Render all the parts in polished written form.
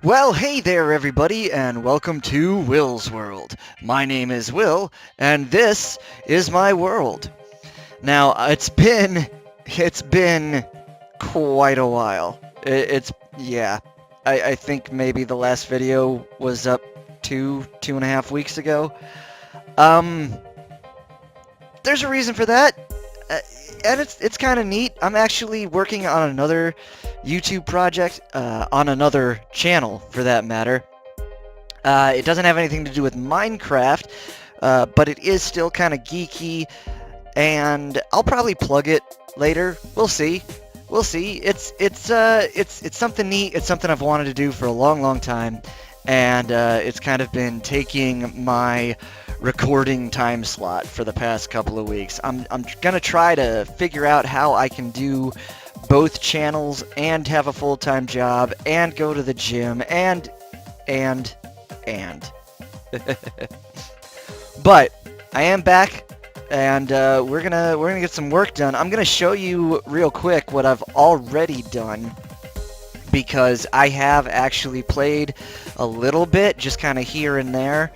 Well, hey there, everybody, and welcome to Will's World. My name is Will, and this is my world. Now, it's been quite a while. Yeah. I think maybe the last video was up 2.5 weeks ago. Um, there's a reason for that, uh, and it's kind of neat. I'm actually working on another YouTube project, on another channel, for that matter. It doesn't have anything to do with Minecraft, but it is still kind of geeky, and I'll probably plug it later. We'll see. We'll see. It's something neat. It's something I've wanted to do for a long, long time, and it's kind of been taking my recording time slot for the past couple of weeks. I'm gonna try to figure out how I can do both channels and have a full-time job and go to the gym and and. But I am back, and we're gonna get some work done. I'm gonna show you real quick what I've already done, because I have actually played a little bit, just kind of here and there.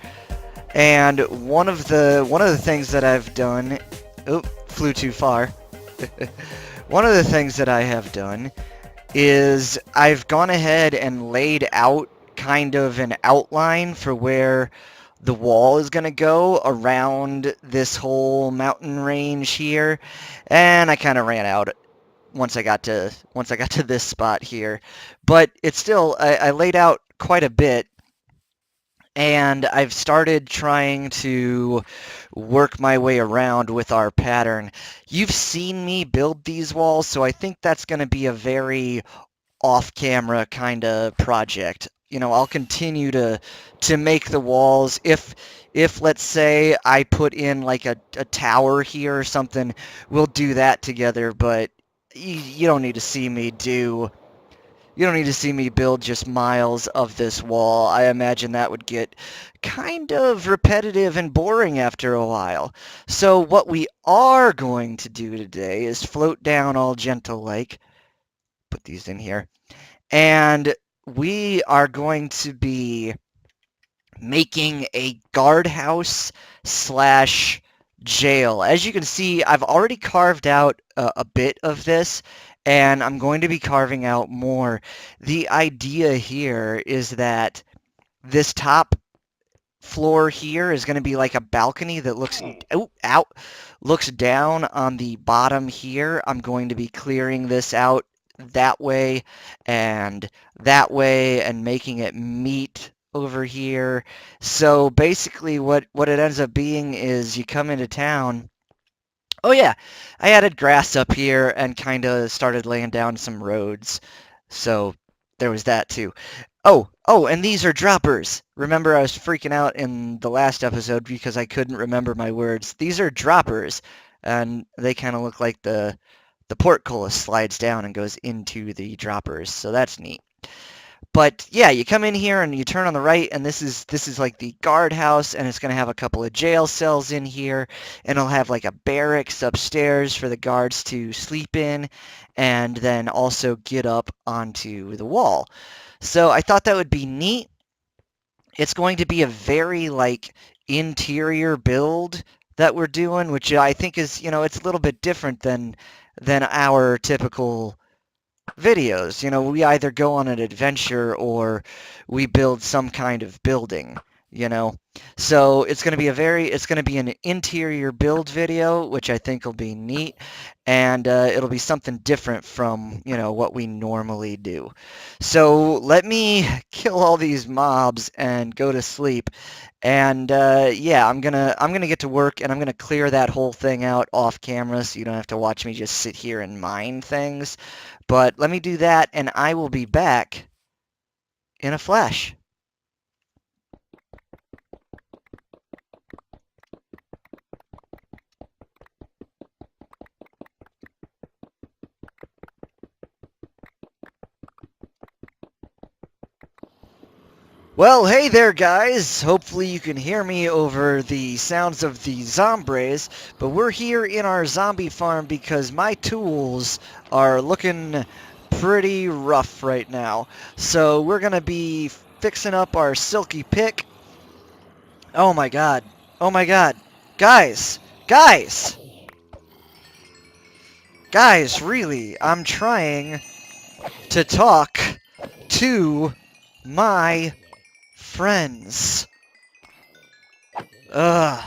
And one of the things that I've done, oh, flew too far. One of the things that I have done is I've gone ahead and laid out kind of an outline for where the wall is going to go around this whole mountain range here, and I kind of ran out once I got to this spot here. But it's still, I laid out quite a bit, and I've started trying to work my way around with our pattern. You've seen me build these walls, so I think that's going to be a very off-camera kind of project. I'll continue to make the walls. If let's say I put in like a tower here or something, we'll do that together. But you don't need to see me build just miles of this wall. I imagine that would get kind of repetitive and boring after a while. So what we are going to do today is float down all gentle like. Put these in here. And we are going to be making a guardhouse slash jail. As you can see, I've already carved out a bit of this, and I'm going to be carving out more. The idea here is that this top floor here is going to be like a balcony that looks down on the bottom here. I'm going to be clearing this out that way and making it meet over here. So basically what it ends up being is you come into town. Oh yeah, I added grass up here and kind of started laying down some roads. So there was that too. Oh, and these are droppers. Remember, I was freaking out in the last episode because I couldn't remember my words. These are droppers, and they kind of look like the portcullis slides down and goes into the droppers, so that's neat. But yeah, you come in here and you turn on the right, and this is like the guardhouse, and it's going to have a couple of jail cells in here, and it'll have like a barracks upstairs for the guards to sleep in, and then also get up onto the wall. So I thought that would be neat. It's going to be a very like interior build that we're doing, which I think is, it's a little bit different than our typical videos. We either go on an adventure or we build some kind of building, you know. So it's going to be an interior build video, which I think will be neat, and it'll be something different from, what we normally do. So let me kill all these mobs and go to sleep. And yeah, I'm gonna get to work, and I'm gonna clear that whole thing out off camera, so you don't have to watch me just sit here and mine things. But let me do that, and I will be back in a flash. Well, hey there, guys! Hopefully you can hear me over the sounds of the zombies, but we're here in our zombie farm because my tools are looking pretty rough right now. So we're going to be fixing up our silky pick. Oh my god. Oh my god. Guys! Guys! Guys, really, I'm trying to talk to my friends. Ugh.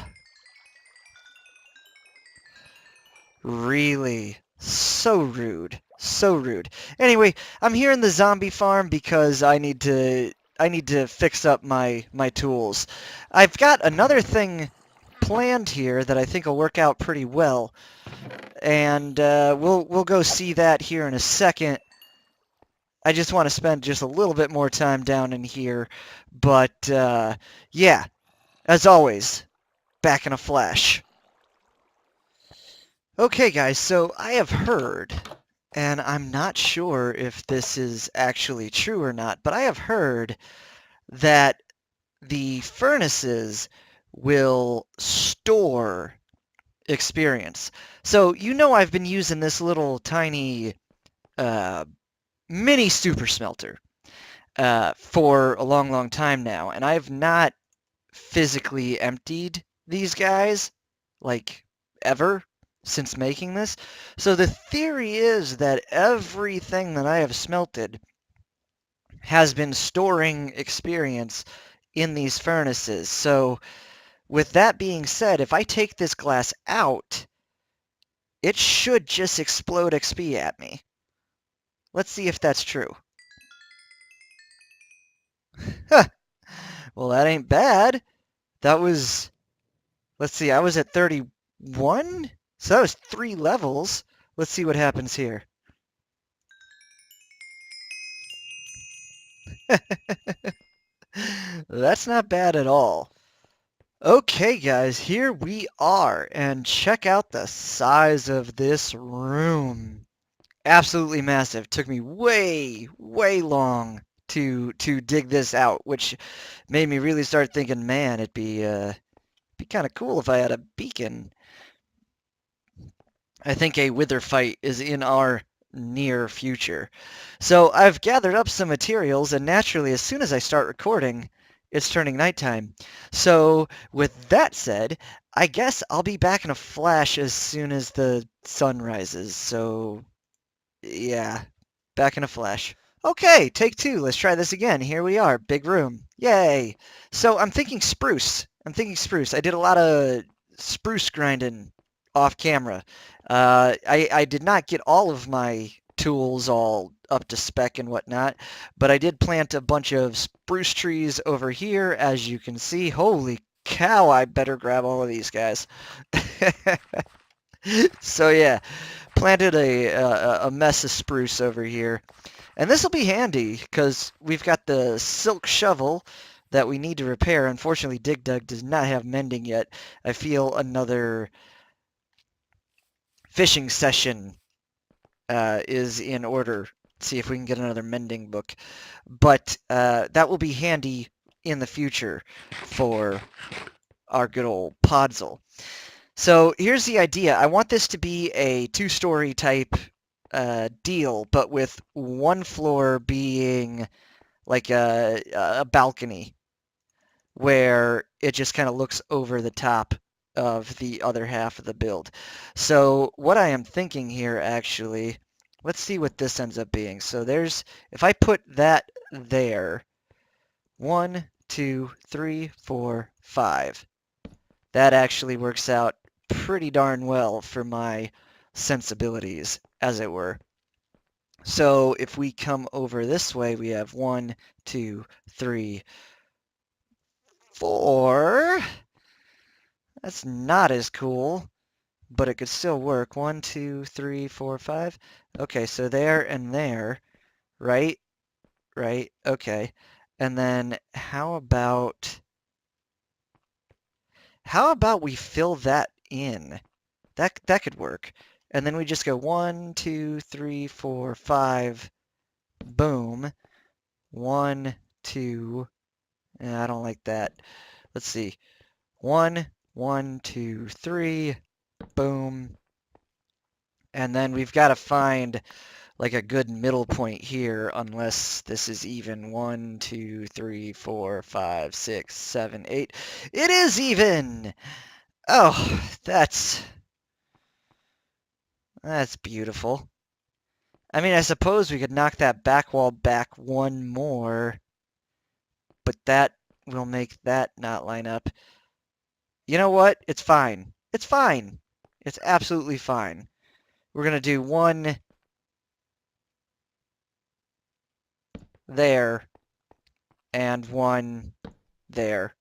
Really. So rude. So rude. Anyway, I'm here in the zombie farm because I need to fix up my tools. I've got another thing planned here that I think will work out pretty well, and we'll go see that here in a second. I just want to spend just a little bit more time down in here, but yeah, as always, back in a flash. Okay, guys, so I have heard, and I'm not sure if this is actually true or not, but I have heard that the furnaces will store experience. So you know I've been using this little tiny uh, mini super smelter for a long, long time now, and I've not physically emptied these guys, like, ever since making this. So the theory is that everything that I have smelted has been storing experience in these furnaces. So with that being said, if I take this glass out, it should just explode XP at me. Let's see if that's true. Huh. Well, that ain't bad. That was, let's see, I was at 31? So that was 3 levels. Let's see what happens here. That's not bad at all. Okay, guys, here we are, and check out the size of this room. Absolutely massive. Took me way, way long to dig this out, which made me really start thinking, man, it'd be kind of cool if I had a beacon. I think a wither fight is in our near future. So I've gathered up some materials, and naturally, as soon as I start recording, it's turning nighttime. So with that said, I guess I'll be back in a flash as soon as the sun rises. So yeah, back in a flash. Okay, take two. Let's try this again. Here we are. Big room. Yay. So I'm thinking spruce. I did a lot of spruce grinding off camera. I did not get all of my tools all up to spec and whatnot, but I did plant a bunch of spruce trees over here, as you can see. Holy cow, I better grab all of these guys. So yeah, planted a mess of spruce over here. And this will be handy because we've got the silk shovel that we need to repair. Unfortunately, Dig Dug does not have mending yet. I feel another fishing session is in order. See if we can get another mending book. But that will be handy in the future for our good old Podzol. So here's the idea. I want this to be a two-story type deal, but with one floor being like a balcony where it just kind of looks over the top of the other half of the build. So what I am thinking here actually, let's see what this ends up being. So there's, if I put that there, 1, 2, 3, 4, 5. That actually works out pretty darn well for my sensibilities, as it were. So if we come over this way, we have 1, 2, 3, 4. That's not as cool, but it could still work. 1, 2, 3, 4, 5. Okay, so there and there, right? Right, okay. And then how about we fill that in? That could work. And then we just go 1, 2, 3, 4, 5. Boom. 1, 2. I don't like that. Let's see. 1, 1, 2, 3. Boom. And then we've got to find like a good middle point here, unless this is even. 1, 2, 3, 4, 5, 6, 7, 8. It is even! Oh, that's beautiful. I mean, I suppose we could knock that back wall back one more, but that will make that not line up. You know what? It's fine. It's fine. It's absolutely fine. We're going to do one there and one there.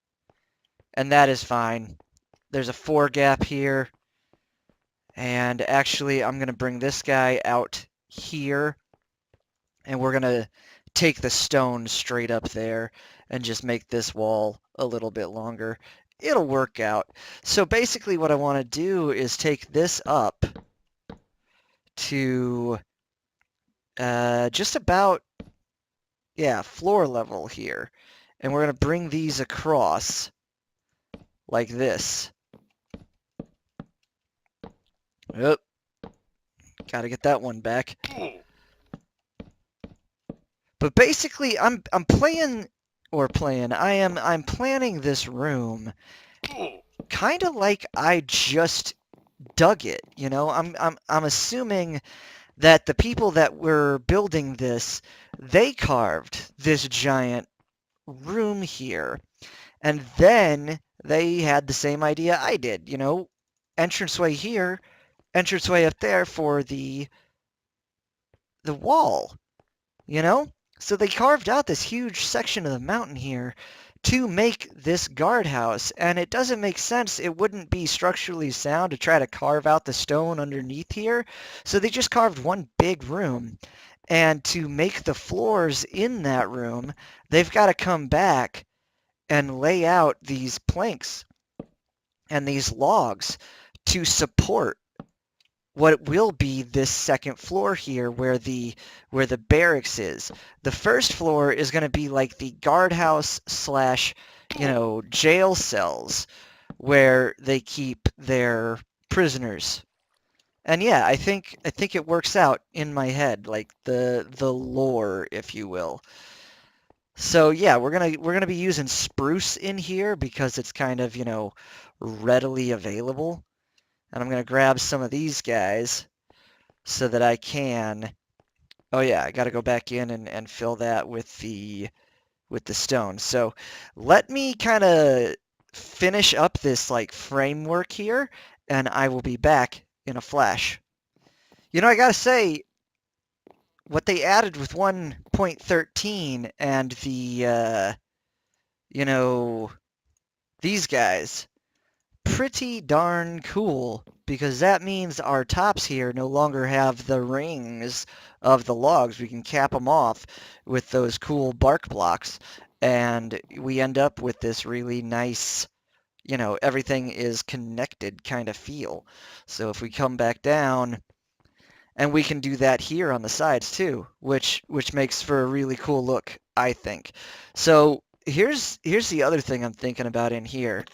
And that is fine. There's a 4 gap here. And actually, I'm going to bring this guy out here. And we're going to take the stone straight up there and just make this wall a little bit longer. It'll work out. So basically what I want to do is take this up to just about, yeah, floor level here. And we're going to bring these across like this. Yep. Got to get that one back. But basically, I'm planning this room kind of like I just dug it. You know, I'm assuming that the people that were building this, they carved this giant room here, and then they had the same idea I did. You know, entranceway here, entranceway up there for the wall. You know? So they carved out this huge section of the mountain here to make this guardhouse, and it doesn't make sense. It wouldn't be structurally sound to try to carve out the stone underneath here. So they just carved one big room, and to make the floors in that room, they've got to come back and lay out these planks and these logs to support what will be this second floor here where the barracks is. The first floor is going to be like the guardhouse slash, you know, jail cells where they keep their prisoners. And yeah, I think it works out in my head, like the lore, if you will. So yeah, we're gonna be using spruce in here because it's kind of, you know, readily available. And I'm going to grab some of these guys so that I can... Oh yeah, I got to go back in and fill that with the stone. So let me kind of finish up this like framework here, and I will be back in a flash. You know, I got to say, what they added with 1.13 and the, you know, these guys, pretty darn cool, because that means our tops here no longer have the rings of the logs. We can cap them off with those cool bark blocks, and we end up with this really nice, you know, everything is connected kind of feel. So if we come back down, and we can do that here on the sides too, which makes for a really cool look, I think. So here's the other thing I'm thinking about in here.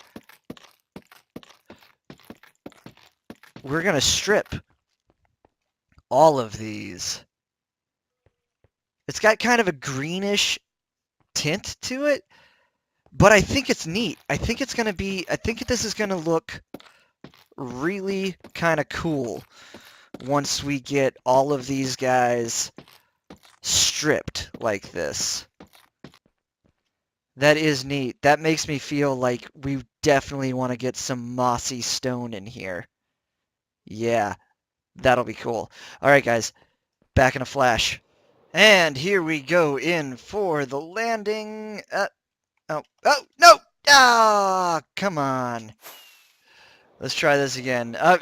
We're going to strip all of these. It's got kind of a greenish tint to it, but I think it's neat. I think this is going to look really kind of cool once we get all of these guys stripped like this. That is neat. That makes me feel like we definitely want to get some mossy stone in here. Yeah, that'll be cool. All right, guys, back in a flash. And here we go in for the landing. Oh, no! Ah, come on. Let's try this again. I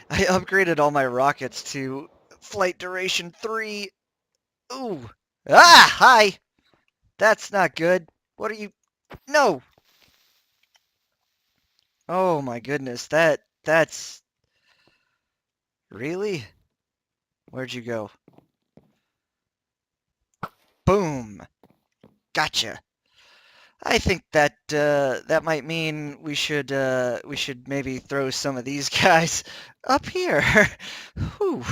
upgraded all my rockets to flight duration 3. Ooh. Ah, hi! That's not good. What are you... No! Oh my goodness, that's... Really? Where'd you go? Boom! Gotcha! I think that that might mean we should maybe throw some of these guys up here. Whew,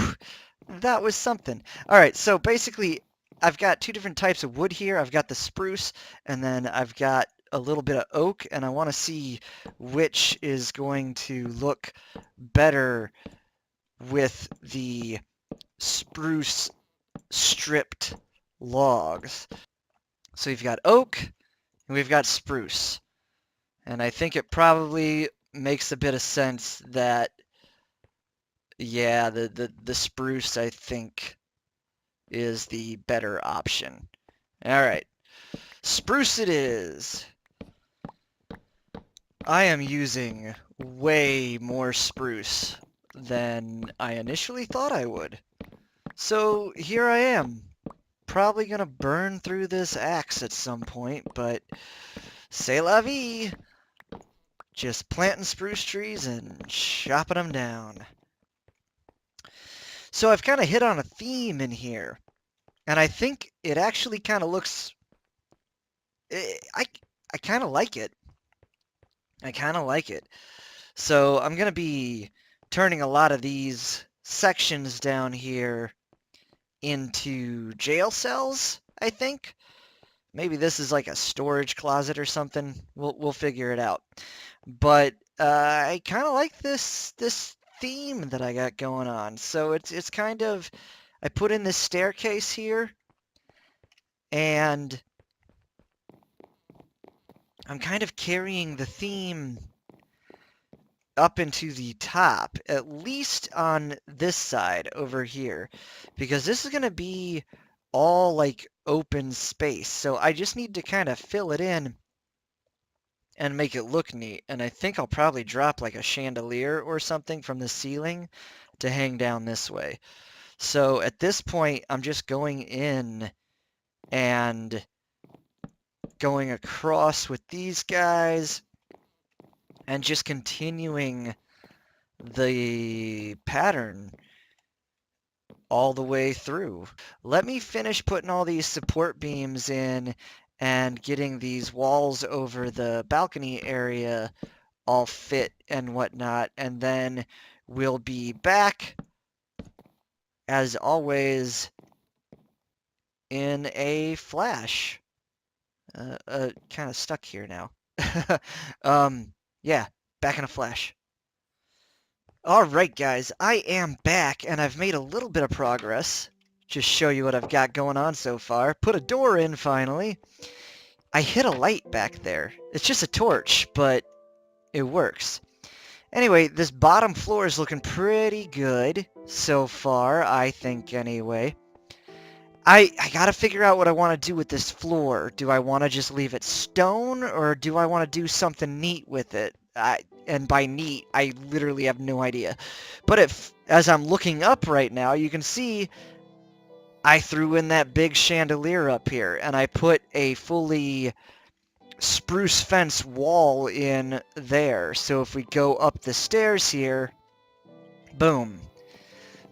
That was something. All right, so basically, I've got two different types of wood here. I've got the spruce, and then I've got a little bit of oak, and I want to see which is going to look better with the spruce stripped logs. So we've got oak, and we've got spruce. And I think it probably makes a bit of sense that, yeah, the spruce, I think, is the better option. All right, spruce it is. I am using way more spruce than I initially thought I would. So here I am, probably gonna burn through this axe at some point, but c'est la vie. Just planting spruce trees and chopping them down. So I've kind of hit on a theme in here, and I think it actually kind of looks. I kind of like it. I kind of like it. So I'm gonna be turning a lot of these sections down here into jail cells, I think. Maybe this is like a storage closet or something. We'll figure it out. But I kind of like this theme that I got going on. So it's kind of, I put in this staircase here, and I'm kind of carrying the theme up into the top, at least on this side over here, because this is going to be all like open space. So I just need to kind of fill it in and make it look neat. And I think I'll probably drop like a chandelier or something from the ceiling to hang down this way. So at this point, I'm just going in and going across with these guys and just continuing the pattern all the way through. Let me finish putting all these support beams in and getting these walls over the balcony area all fit and whatnot, and then we'll be back, as always, in a flash. Kind of stuck here now. Yeah, back in a flash. All right, guys, I am back, and I've made a little bit of progress. Just show you what I've got going on so far. Put a door in, finally. I hit a light back there. It's just a torch, but it works. Anyway, this bottom floor is looking pretty good so far, I think, anyway. I gotta figure out what I want to do with this floor. Do I want to just leave it stone, or do I want to do something neat with it? And by neat, I literally have no idea. But as I'm looking up right now, you can see I threw in that big chandelier up here, and I put a fully spruce fence wall in there. So if we go up the stairs here, boom,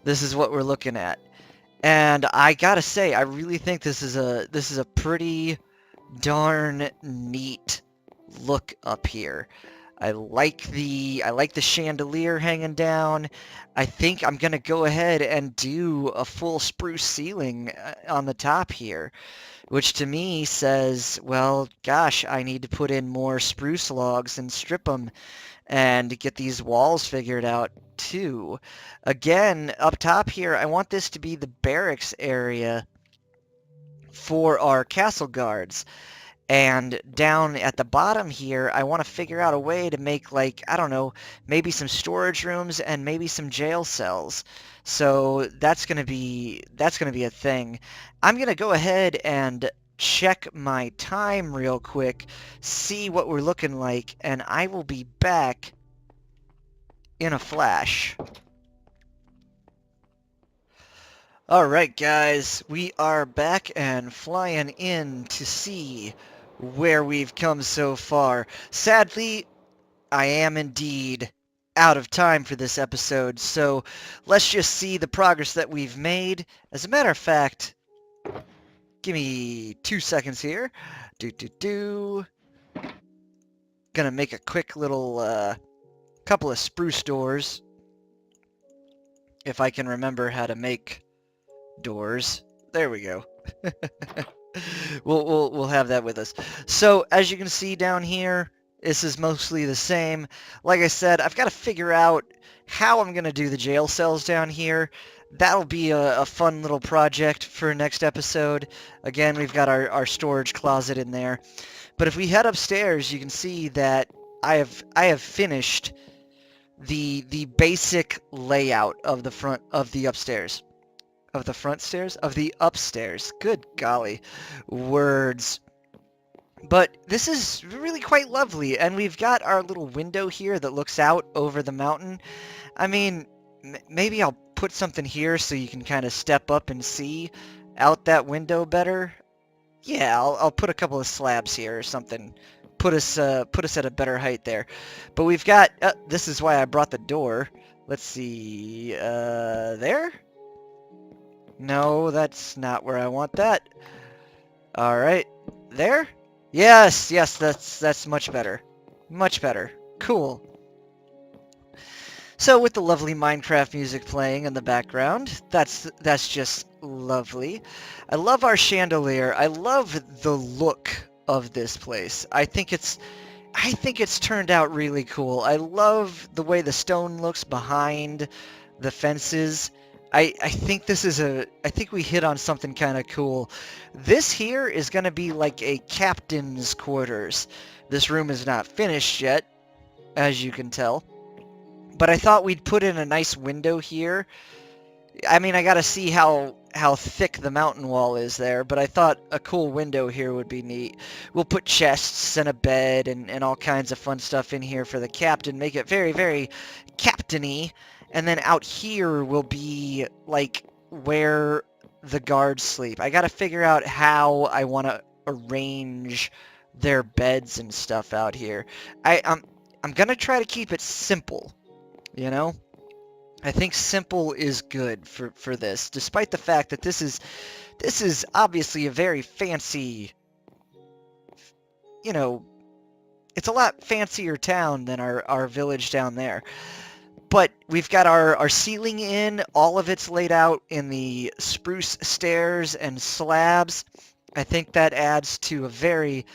this is what we're looking at. And I gotta say, I really think this is a pretty darn neat look up here. I like the chandelier hanging down. I think I'm gonna go ahead and do a full spruce ceiling on the top here, which to me says, well, gosh, I need to put in more spruce logs and strip them and get these walls figured out too. Again, up top here, I want this to be the barracks area for our castle guards. And down at the bottom here, I want to figure out a way to make, like, I don't know, maybe some storage rooms and maybe some jail cells. So that's going to be a thing. I'm going to go ahead and check my time real quick, see what we're looking like, and I will be back in a flash. Alright guys, we are back and flying in to see where we've come so far. Sadly, I am indeed out of time for this episode, so let's just see the progress that we've made. As a matter of fact, give me 2 seconds here. Gonna make a quick little couple of spruce doors, if I can remember how to make doors. There we go. We'll have that with us. So as you can see down here, this is mostly the same. Like I said, I've got to figure out how I'm going to do the jail cells down here. That'll be a fun little project for next episode. Again, we've got our storage closet in there. But if we head upstairs, you can see that I have finished the basic layout of the front of the upstairs. Of the front stairs? Of the upstairs. Good golly. Words. But this is really quite lovely, and we've got our little window here that looks out over the mountain. I mean, maybe I'll put something here so you can kind of step up and see out that window better. Yeah, I'll put a couple of slabs here or something. Put us at a better height there. But we've got, this is why I brought the door. Let's see, there? No, that's not where I want that. All right, there? Yes, that's much better. Much better. Cool. So with the lovely Minecraft music playing in the background, that's just lovely. I love our chandelier. I love the look of this place. I think it's turned out really cool. I love the way the stone looks behind the fences. I think I think we hit on something kind of cool. This here is going to be like a captain's quarters. This room is not finished yet, as you can tell. But I thought we'd put in a nice window here. I mean, I got to see how thick the mountain wall is there, but I thought a cool window here would be neat. We'll put chests and a bed and all kinds of fun stuff in here for the captain, make it very, very captain-y. And then out here will be, like, where the guards sleep. I gotta figure out how I want to arrange their beds and stuff out here. I'm gonna try to keep it simple, you know? I think simple is good for this, despite the fact that this is obviously a very fancy, you know, it's a lot fancier town than our village down there. But we've got our ceiling in, all of it's laid out in the spruce stairs and slabs. I think that adds to a very,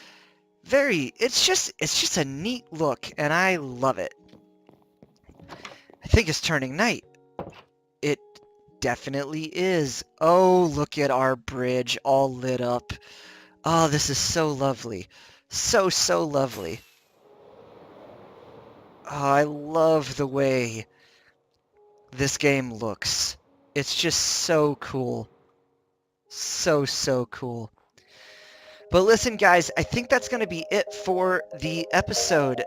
it's just a neat look, and I love it. I think it's turning night. It definitely is. Oh, look at our bridge all lit up. Oh, this is so lovely. So lovely. Oh, I love the way this game looks. It's just so cool. So cool. But listen, guys, I think that's going to be it for the episode.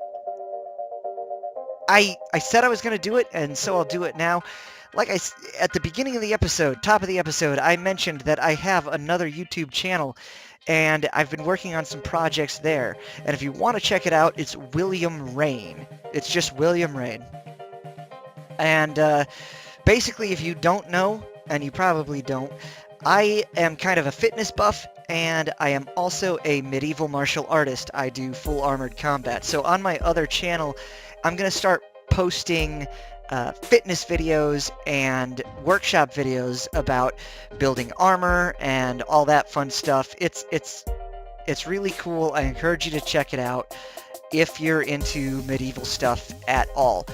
I said I was going to do it, and so I'll do it now. Like at the beginning of the episode, top of the episode, I mentioned that I have another YouTube channel, and I've been working on some projects there. And if you want to check it out, it's William Rain. It's just William Rain. And basically, if you don't know, and you probably don't, I am kind of a fitness buff, and I am also a medieval martial artist. I do full armored combat. So on my other channel, I'm going to start posting fitness videos and workshop videos about building armor and all that fun stuff. It's really cool. I encourage you to check it out if you're into medieval stuff at all.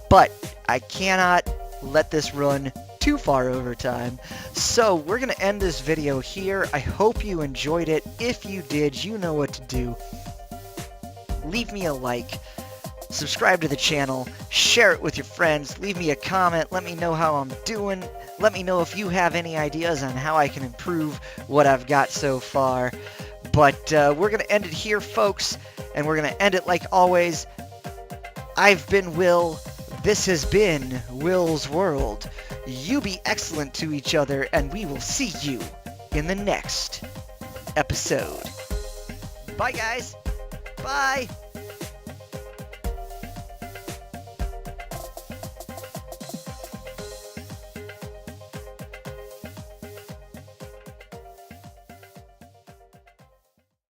But I cannot let this run too far over time. So we're going to end this video here. I hope you enjoyed it. If you did, you know what to do. Leave me a like. Subscribe to the channel, share it with your friends, leave me a comment, let me know how I'm doing, let me know if you have any ideas on how I can improve what I've got so far. But we're going to end it here, folks, and we're going to end it like always. I've been Will, this has been Will's World. You be excellent to each other, and we will see you in the next episode. Bye, guys. Bye.